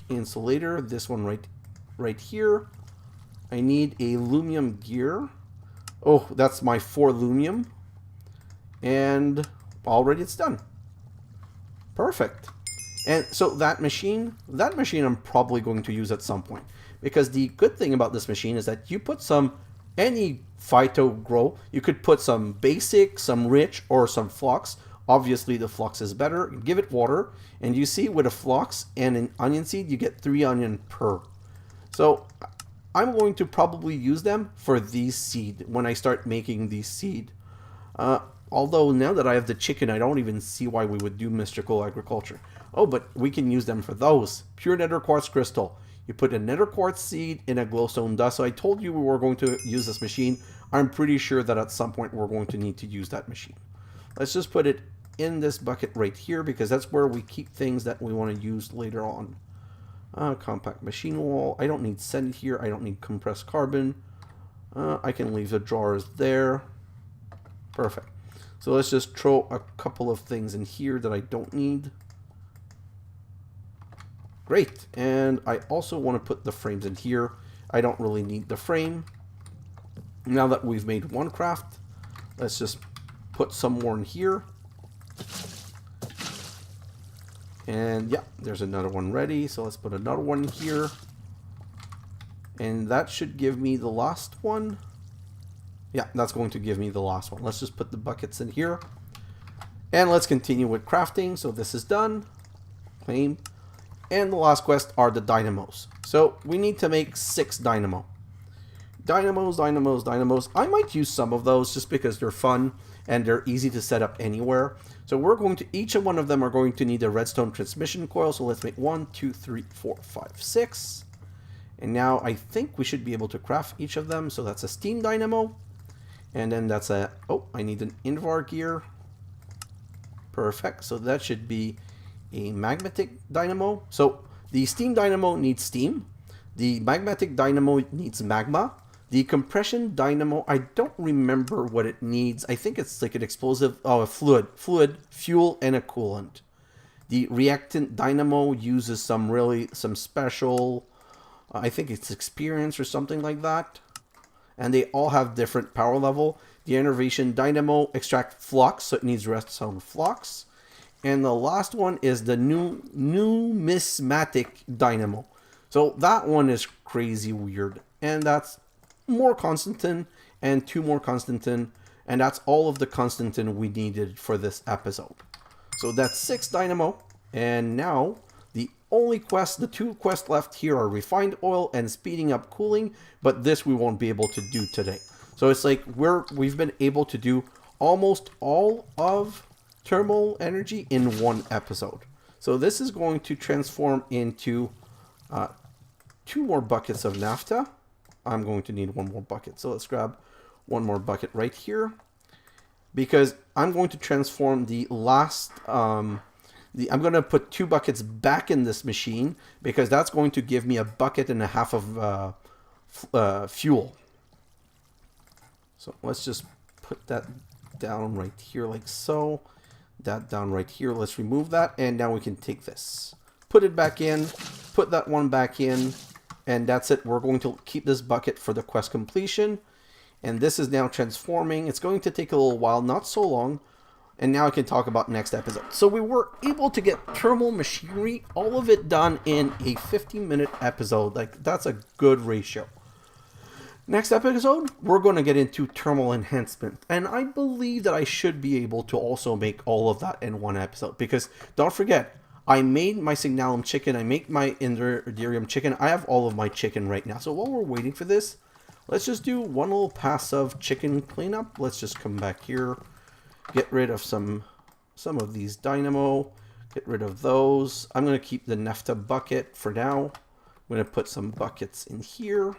insulator, this one right here. I need a lumium gear. Oh, that's my 4 lumium. And already it's done. Perfect. And so that machine I'm probably going to use at some point. Because the good thing about this machine is that you put any phyto grow, you could put some basic, some rich, or some flux. Obviously the flux is better. Give it water, and you see with a flux and an onion seed, you get 3 onion per. So I'm going to probably use them for these seed when I start making these seed. Although now that I have the chicken, I don't even see why we would do mystical agriculture. Oh, but we can use them for those. Pure nether quartz crystal. You put a nether quartz seed in a glowstone dust. So I told you we were going to use this machine. I'm pretty sure that at some point we're going to need to use that machine. Let's just put it in this bucket right here because that's where we keep things that we want to use later on. Compact machine wall. I don't need sand here. I don't need compressed carbon. I can leave the drawers there. Perfect. So let's just throw a couple of things in here that I don't need. Great. And I also want to put the frames in here. I don't really need the frame. Now that we've made one craft, let's just put some more in here. And yeah, there's another one ready. So let's put another one here. And that should give me the last one. Yeah, that's going to give me the last one. Let's just put the buckets in here. And let's continue with crafting. So this is done. Claim. And the last quest are the dynamos. So we need to make 6 dynamo. Dynamos. I might use some of those just because they're fun and they're easy to set up anywhere. So we're going to, each one of them are going to need a redstone transmission coil. So let's make 1, 2, 3, 4, 5, 6. And now I think we should be able to craft each of them. So that's a steam dynamo. And then that's a, oh, I need an invar gear. Perfect. So that should be a magmatic dynamo. So the steam dynamo needs steam. The magmatic dynamo needs magma. The compression dynamo, I don't remember what it needs. I think it's like an explosive, oh, a fluid, fuel, and a coolant. The reactant dynamo uses some special, I think it's experience or something like that. And they all have different power level. The innovation dynamo extract flux, so it needs redstone flux. And the last one is the numismatic dynamo. So that one is crazy weird. And that's more Constantin and 2 more Constantin. And that's all of the Constantin we needed for this episode. So that's 6 dynamo. And now the only quest, the 2 quests left here are refined oil and speeding up cooling, but this we won't be able to do today. So it's like we've been able to do almost all of thermal energy in one episode. So this is going to transform into 2 more buckets of naphtha. I'm going to need 1 more bucket. So let's grab 1 more bucket right here because I'm going to transform the last I'm going to put 2 buckets back in this machine because that's going to give me a bucket and a half of fuel. So let's just put that down right here like so. That down right here. Let's remove that. And now we can take this. Put it back in. Put that one back in. And that's it. We're going to keep this bucket for the quest completion. And this is now transforming. It's going to take a little while. Not so long. And now I can talk about next episode. So we were able to get thermal machinery, all of it done in a 15-minute episode. Like, that's a good ratio. Next episode, we're going to get into thermal enhancement. And I believe that I should be able to also make all of that in one episode. Because don't forget, I made my Signalum chicken. I make my Inderium chicken. I have all of my chicken right now. So while we're waiting for this, let's just do one little pass of chicken cleanup. Let's just come back here. Get rid of some of these dynamo. Get rid of those. I'm going to keep the naphtha bucket for now. I'm going to put some buckets in here.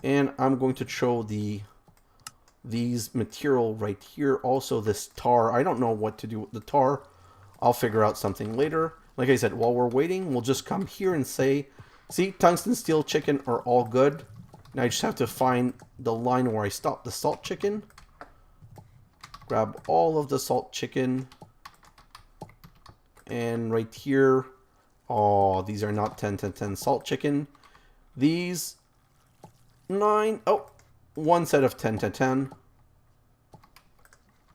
And I'm going to throw the these material right here. Also this tar. I don't know what to do with the tar. I'll figure out something later. Like I said, while we're waiting, we'll just come here and say, see, tungsten, steel, chicken are all good. Now I just have to find the line where I stop the salt chicken. Grab all of the salt chicken. And right here, oh, these are not 10, 10, 10 salt chicken. These 9, oh, one set of 10, 10, 10.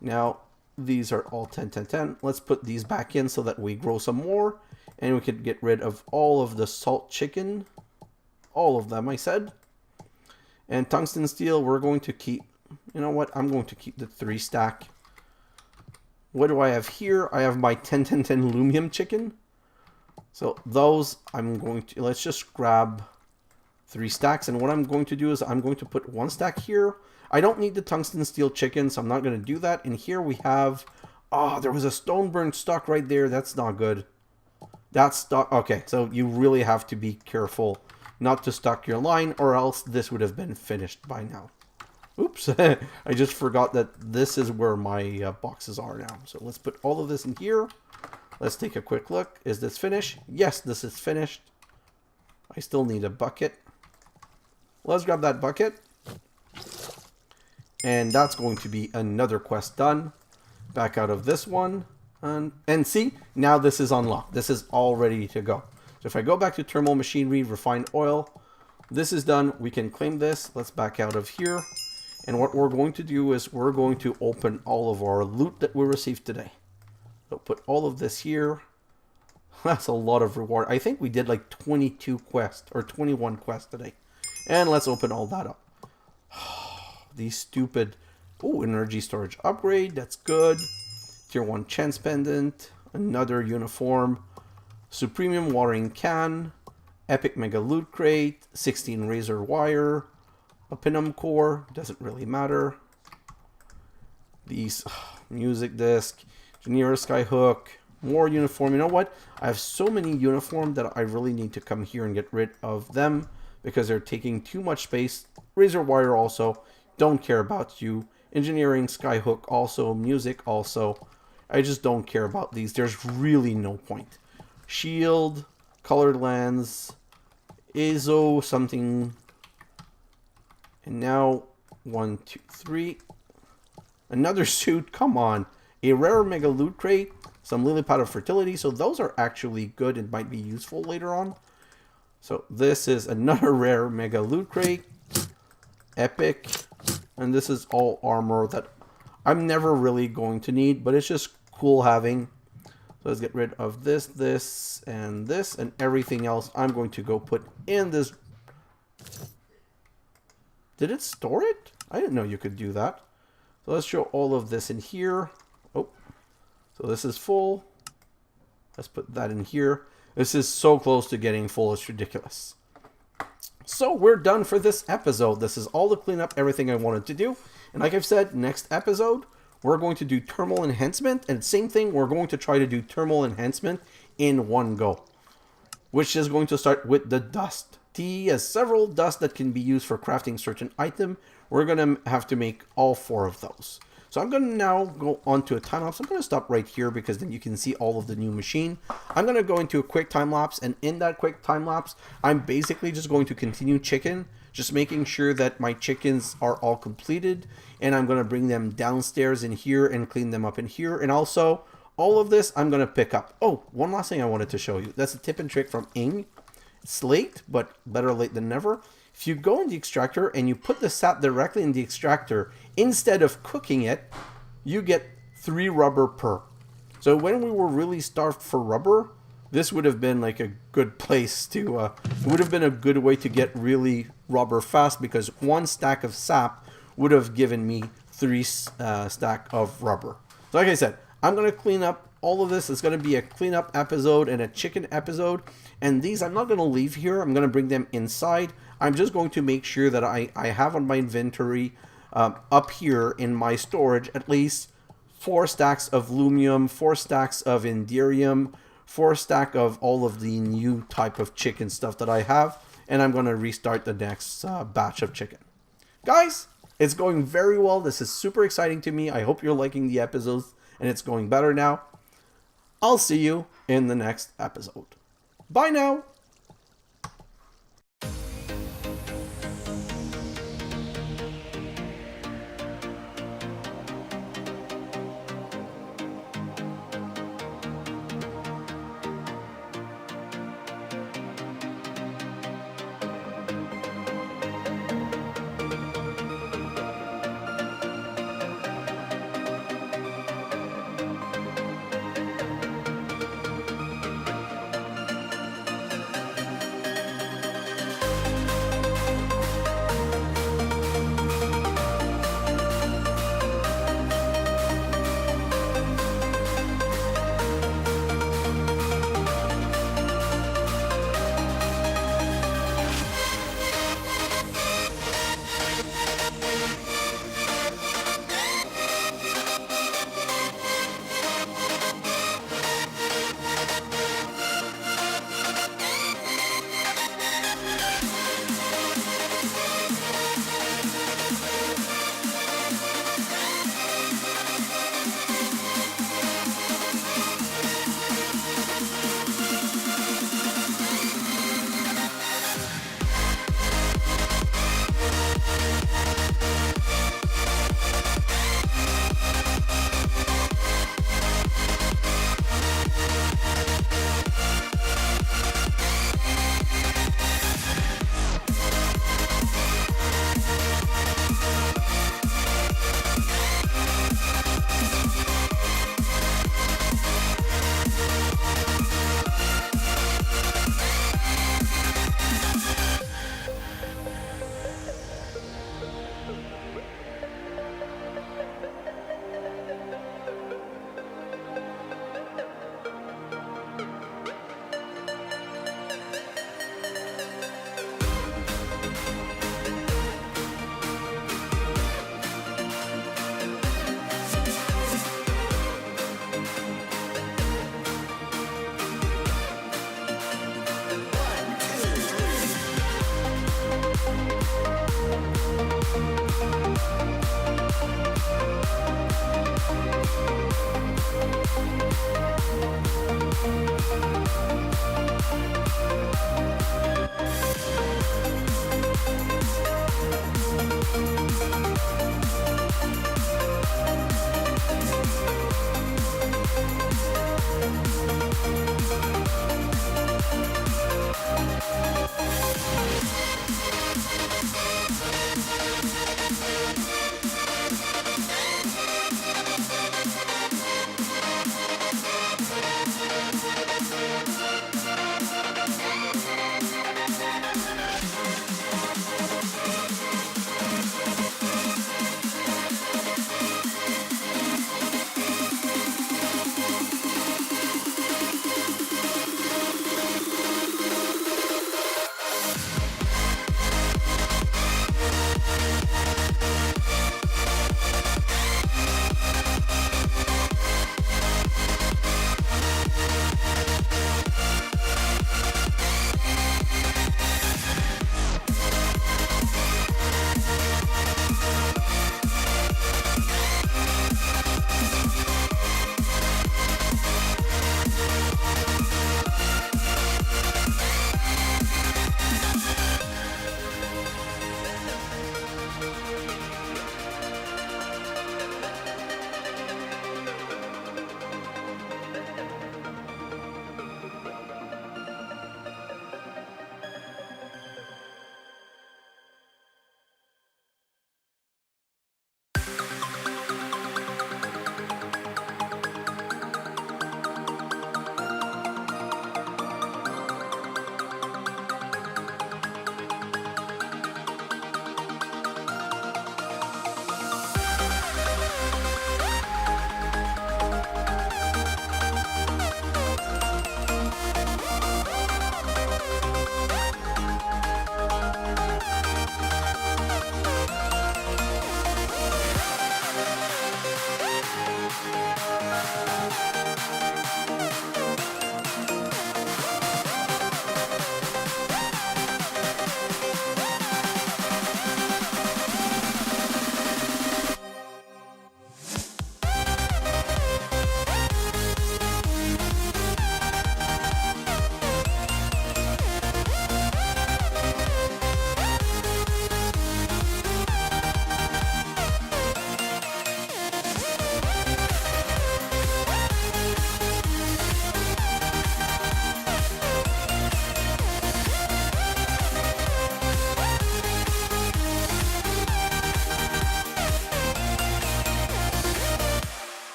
Now, these are all 10, 10, 10. Let's put these back in so that we grow some more. And we can get rid of all of the salt chicken. All of them, I said. And tungsten steel, we're going to keep, you know what? I'm going to keep the 3 stack. What do I have here? I have my 10, 10, 10 aluminum chicken. So those I'm going to, let's just grab 3 stacks. And what I'm going to do is I'm going to put 1 stack here. I don't need the tungsten steel chicken, so I'm not going to do that. And here we have, oh, there was a stone burnt stock right there. That's not good. That's stock. Okay, so you really have to be careful not to stock your line, or else this would have been finished by now. Oops, I just forgot that this is where my boxes are now. So let's put all of this in here. Let's take a quick look. Is this finished? Yes, this is finished. I still need a bucket. Let's grab that bucket. And that's going to be another quest done. Back out of this one. And see, now this is unlocked. This is all ready to go. So if I go back to thermal machinery, refined oil, this is done. We can claim this. Let's back out of here. And what we're going to do is we're going to open all of our loot that we received today. So put all of this here. That's a lot of reward. I think we did like 22 quests or 21 quests today. And let's open all that up. These stupid... Oh, energy storage upgrade. That's good. Tier 1 chance pendant. Another uniform. Supremium watering can. Epic mega loot crate. 16 razor wire. A Pinum core, doesn't really matter. These music disc, Engineer Skyhook, more uniform. You know what? I have so many uniform that I really need to come here and get rid of them because they're taking too much space. Razor wire also, don't care about you. Engineering Skyhook also, music also. I just don't care about these. There's really no point. Shield, colored lens, ISO something. And now, 1, 2, 3. Another suit, come on. A rare mega loot crate, some lily pad of fertility. So those are actually good and might be useful later on. So this is another rare mega loot crate. Epic. And this is all armor that I'm never really going to need, but it's just cool having. So let's get rid of this, and everything else I'm going to go put in this. Did it store it? I didn't know you could do that. So let's show all of this in here. Oh, so this is full. Let's put that in here. This is so close to getting full, it's ridiculous. So we're done for this episode. This is all the cleanup, everything I wanted to do. And like I've said, next episode, we're going to do thermal enhancement. And same thing, we're going to try to do thermal enhancement in one go. Which is going to start with the dust. T has several dust that can be used for crafting certain item. We're going to have to make all 4 of those. So I'm going to now go on to a time lapse. I'm going to stop right here because then you can see all of the new machine. I'm going to go into a quick time lapse, and in that quick time lapse, I'm basically just going to continue chicken, just making sure that my chickens are all completed, and I'm going to bring them downstairs in here and clean them up in here. And also, all of this I'm going to pick up. Oh, one last thing I wanted to show you. That's a tip and trick from Ing. It's late, but better late than never. If you go in the extractor and you put the sap directly in the extractor, instead of cooking it, you get 3 rubber per. So when we were really starved for rubber, this would have been like a good place to, it would have been a good way to get really rubber fast, because 1 stack of sap would have given me 3 stack of rubber. So like I said, I'm going to clean up all of this. It's going to be a cleanup episode and a chicken episode. And these I'm not going to leave here. I'm going to bring them inside. I'm just going to make sure that I have on my inventory up here in my storage at least 4 stacks of lumium, 4 stacks of inderium, 4 stack of all of the new type of chicken stuff that I have. And I'm going to restart the next batch of chicken. Guys, It's going very well. This is super exciting to me. I hope you're liking the episodes and it's going better now. I'll see you in the next episode. Bye now.